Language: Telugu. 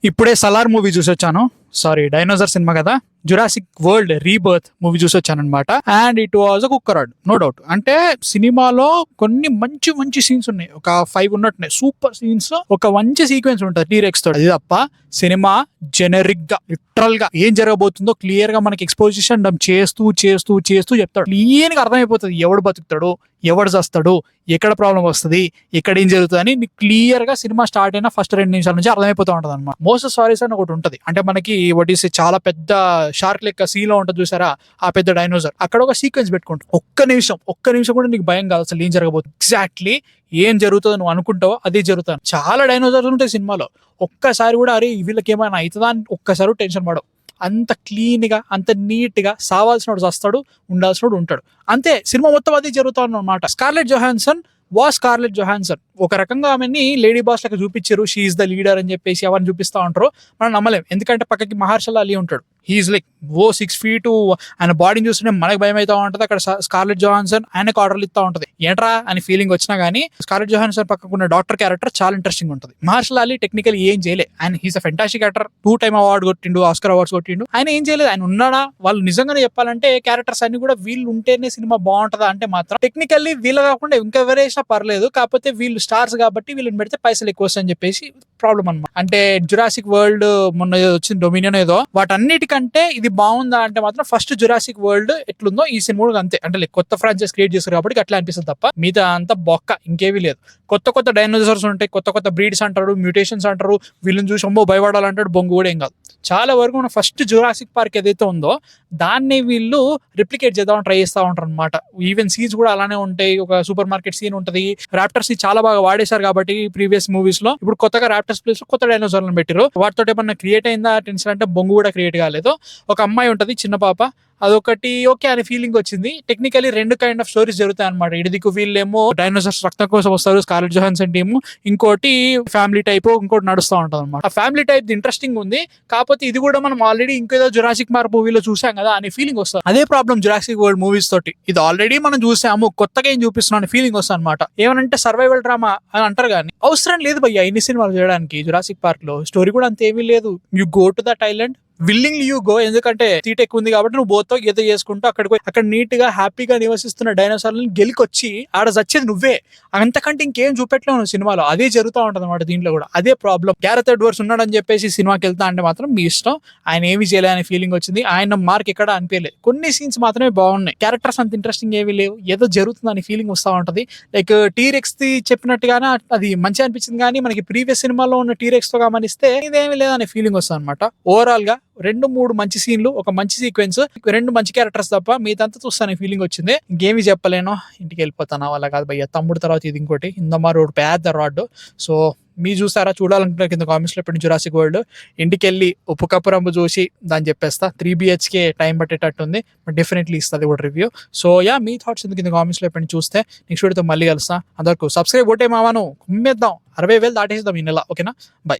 ఇప్పుడే సలార్ మూవీ చూసొచ్చాను. సారీ, డైనోసార్ సినిమా కదా, జురాసిక్ వరల్డ్ రీబర్త్ మూవీ చూసొచ్చాను అనమాట. అండ్ ఇట్ వాజ్ అ కుక్కరాడ్, నో డౌట్. అంటే సినిమాలో కొన్ని మంచి మంచి సీన్స్ ఉన్నాయి, ఒక 5 ఉన్నట్టున్నాయి సూపర్ సీన్స్. ఒక మంచి సీక్వెన్స్ ఉంటుంది టీరెక్స్ తోటి. అది తప్ప సినిమా జెనరిక్ గా లిటరల్ గా ఏం జరగబోతుందో క్లియర్ గా మనకి ఎక్స్పోజిషన్ చేస్తూ చేస్తూ చేస్తూ చెప్తాడు. క్లియర్ గా అర్థమైపోతుంది ఎవడు బతుకుతాడు, ఎవడు చస్తాడు, ఎక్కడ ప్రాబ్లం వస్తుంది, ఎక్కడ ఏం జరుగుతుంది అని క్లియర్ గా సినిమా స్టార్ట్ అయిన ఫస్ట్ 2 నిమిషాల నుంచి అర్థమైపోతూ ఉంటది అనమాట. మోస్ట్ సారీస్ అని ఒకటి ఉంటది, అంటే మనకి వటీస్ చాలా పెద్ద షార్క్ లెక్క సీ లో ఉంటుంది చూసారా, ఆ పెద్ద డైనోసార్ అక్కడ ఒక సీక్వెన్స్ పెట్టుకుంటాం. ఒక్క నిమిషం కూడా నీకు భయం కాదు అసలు ఏం జరగబోతుంది. ఎగ్జాక్ట్లీ ఏం జరుగుతుందో నువ్వు అనుకుంటావో అదే జరుగుతుంది. చాలా డైనోసార్స్ ఉంటాయి సినిమాలో, ఒక్కసారి కూడా అరే వీళ్ళకి ఏమైనా అవుతుందా అని ఒక్కసారి టెన్షన్ పడవు. అంత క్లీన్ గా, అంత నీట్ గా సావాల్సిన వాడు వస్తాడు, ఉండాల్సిన ఉంటాడు, అంతే. సినిమా మొత్తం అది జరుగుతుంది అన్నమాట. స్కార్లెట్ జొహాన్సన్ స్కార్లెట్ జొహాన్సన్ ఒక రకంగా ఆమెని లేడీ బాస్ లెక్క చూపించారు, షీఈస్ ద లీడర్ అని చెప్పేసి ఎవరిని చూపిస్తా ఉంటారు, మనం నమ్మలేం. ఎందుకంటే పక్కకి మహర్షల్ అలీ ఉంటాడు, హీఈస్ లైక్ 6 feet, ఆయన బాడీని చూస్తుంటే మనకు భయం అవుతా ఉంటది. అక్కడ స్కార్లెట్ జొహాన్సన్ ఆయనకు ఆర్డర్లు ఇస్తా ఉంటది, ఏంట్రా అని ఫీలింగ్ వచ్చినా గానీ స్కార్లెట్ జొహాన్సన్ పక్కకున్న డాక్టర్ క్యారెక్టర్ చాలా ఇంట్రెస్టింగ్ ఉంటుంది. మహర్షల్ అలీ టెక్నికల్ ఏం చేయలే, ఆయన he's a fantastic actor, 2 time award కొట్టిండు, ఆస్కర్ అవార్డ్స్ కొట్టిండు. ఆయన ఏం చేయలేదు, ఆయన ఉన్నాడా. వాళ్ళు నిజంగానే చెప్పాలంటే క్యారెక్టర్స్ అన్ని కూడా వీళ్ళు ఉంటేనే సినిమా బాగుంటదా అంటే మాత్రం టెక్నికల్లీ వీళ్ళు కాకుండా ఇంకెవరేసినా పర్లేదు, కాకపోతే వీళ్ళు స్టార్స్ కాబట్టి వీళ్ళని పెడితే పైసలు ఎక్కువ వస్తాయని చెప్పేసి ప్రాబ్లం అనమాట. అంటే జురాసిక్ వరల్డ్ మొన్న వచ్చింది డొమినియన్ ఏదో, వాటన్నిటికంటే ఇది బాగుందా అంటే మాత్రం ఫస్ట్ జురాసిక్ వరల్డ్ ఎట్లుందో ఈ సినిమా కూడా అంతే. అంటే కొత్త ఫ్రాంచైజ్ క్రియేట్ చేస్తారు కాబట్టి అట్లా అనిపిస్తుంది తప్ప మిగతా అంతా బొక్క, ఇంకేమీ లేదు. కొత్త డైనోసార్స్ ఉంటాయి, కొత్త బ్రీడ్స్ అంటారు, మ్యూటేషన్స్ అంటారు, వీళ్ళని చూసి అమ్మో భయపడాలంటాడు, బొంగు కూడా ఏం కాదు. చాలా వరకు మన ఫస్ట్ జురాసిక్ పార్క్ ఏదైతే ఉందో దాన్ని వీళ్ళు రిప్లికేట్ చేద్దామని ట్రై చేస్తూ ఉంటారు అనమాట. ఈవెన్ సీన్స్ కూడా అలానే ఉంటాయి. ఒక సూపర్ మార్కెట్ సీన్ ఉంటది, రాప్టర్స్ ని చాలా బాగా వాడేశారు కాబట్టి ప్రీవియస్ మూవీస్ లో. ఇప్పుడు కొత్తగా రాప్టర్స్ ప్లేస్ లో కొత్త డైనోసార్లను పెట్టారు, వాటితో ఏమన్నా క్రియేట్ అయిందా టెన్షన్ అంటే బొంగు కూడా క్రియేట్ కాలేదు. ఒక అమ్మాయి ఉంటది, చిన్న పాప, అదొకటి ఓకే అనే ఫీలింగ్ వచ్చింది. టెక్నికలీ 2 kind of స్టోరీస్ జరుగుతాయి అనమాట. ఇదికు వీళ్ళేమో డైనోసార్స్ రక్తం కోసం వస్తారు, స్కార్లెట్ జొహాన్సన్ టీమ్, ఇంకోటి ఫ్యామిలీ టైప్, ఇంకోటి నడుస్తూ ఉంటది అనమాట. ఆ ఫ్యామిలీ టైప్ ఇంట్రెస్టింగ్ ఉంది, కాకపోతే ఇది కూడా మనం ఆల్రెడీ ఇంకేదో జురాసిక్ పార్క్ మూవీలో చూసాం కదా అనే ఫీలింగ్ వస్తుంది. అదే ప్రాబ్లం జురాసిక్ వరల్డ్ మూవీస్ తోటి, ఇది ఆల్రెడీ మనం చూసాము, కొత్తగా ఏం చూపిస్తున్నాం అనే ఫీలింగ్ వస్తుంది అనమాట. ఏమనంటే సర్వైవల్ డ్రామా అని అంటారు కానీ అవసరం లేదు భయ్య ఇన్ని సినిమాలు చేయడానికి. జురాసిక్ పార్క్ లో స్టోరీ కూడా అంతేమీ లేదు. You go to that island, willingly you go, ఎందుకంటే సీట్ ఎక్కువ ఉంది కాబట్టి నువ్వు పోతావు, ఏదో చేసుకుంటూ అక్కడ నీట్ గా హ్యాపీగా నివసిస్తున్న డైనోసార్లను గెలికొచ్చి ఆడ చచ్చేది నువ్వే. అంతకంటే ఇంకేం చూపెట్టలేవు నువ్వు సినిమాలో. అదే జరుగుతూ ఉంటది అనమాట దీంట్లో కూడా. అదే ప్రాబ్లం. గ్యారెత్ ఎడ్వర్డ్స్ ఉన్నాడని చెప్పేసి సినిమాకి వెళ్తా అంటే మాత్రం మీ ఇష్టం, ఆయన ఏమి చేయలే అనే ఫీలింగ్ వచ్చింది. ఆయన మార్క్ ఎక్కడ అనిపించలేదు. కొన్ని సీన్స్ మాత్రమే బాగున్నాయి, క్యారెక్టర్స్ అంత ఇంట్రెస్టింగ్ ఏమీ లేవు, ఏదో జరుగుతుంది అనే ఫీలింగ్ వస్తూ ఉంటది. లైక్ టీరెక్స్ ది చెప్పినట్టుగానే అది మంచిగా అనిపించింది, కానీ మనకి ప్రీవియస్ సినిమాలో ఉన్న టీరెక్స్ తో గమనిస్తే ఇదేమీ లేదనే ఫీలింగ్ వస్తుంది అనమాట. ఓవరాల్ గా 2-3 మంచి సీన్లు, ఒక మంచి సీక్వెన్స్, 2 మంచి క్యారెక్టర్స్ తప్ప మీదంతా చూస్తానే ఫీలింగ్ వచ్చింది. ఇంకేమి చెప్పలేను, ఇంటికి వెళ్ళిపోతాను. అలా కాదు భయ్య, తమ్ముడు తర్వాత ఇది ఇంకోటి, ఇందమ్మా రోడ్ పెద్ద రాడ్. సో మీరు చూసారా, చూడాలనుకుంటే కింద కామెంట్స్ లో పెట్టిన జురాసిక్ వరల్డ్. ఇంటికి వెళ్ళి ఉప్పు కప్పు రంబు చూసి దాన్ని చెప్పేస్తా. 3 BHK టైం పట్టేటట్టుంది, బట్ డెఫినెట్లీ ఇస్తుంది కూడా రివ్యూ. సో యా, మీ థాట్స్ కింద కామెంట్స్ లో పెట్టి చూస్తే నెక్స్ట్ వీడియోతో మళ్ళీ కలుస్తా. అందరికీ సబ్స్క్రైబ్ కొట్టే మావాను కుమ్మేద్దాం, 60,000 దాటేద్దాం ఈ నెల. ఓకేనా, బై.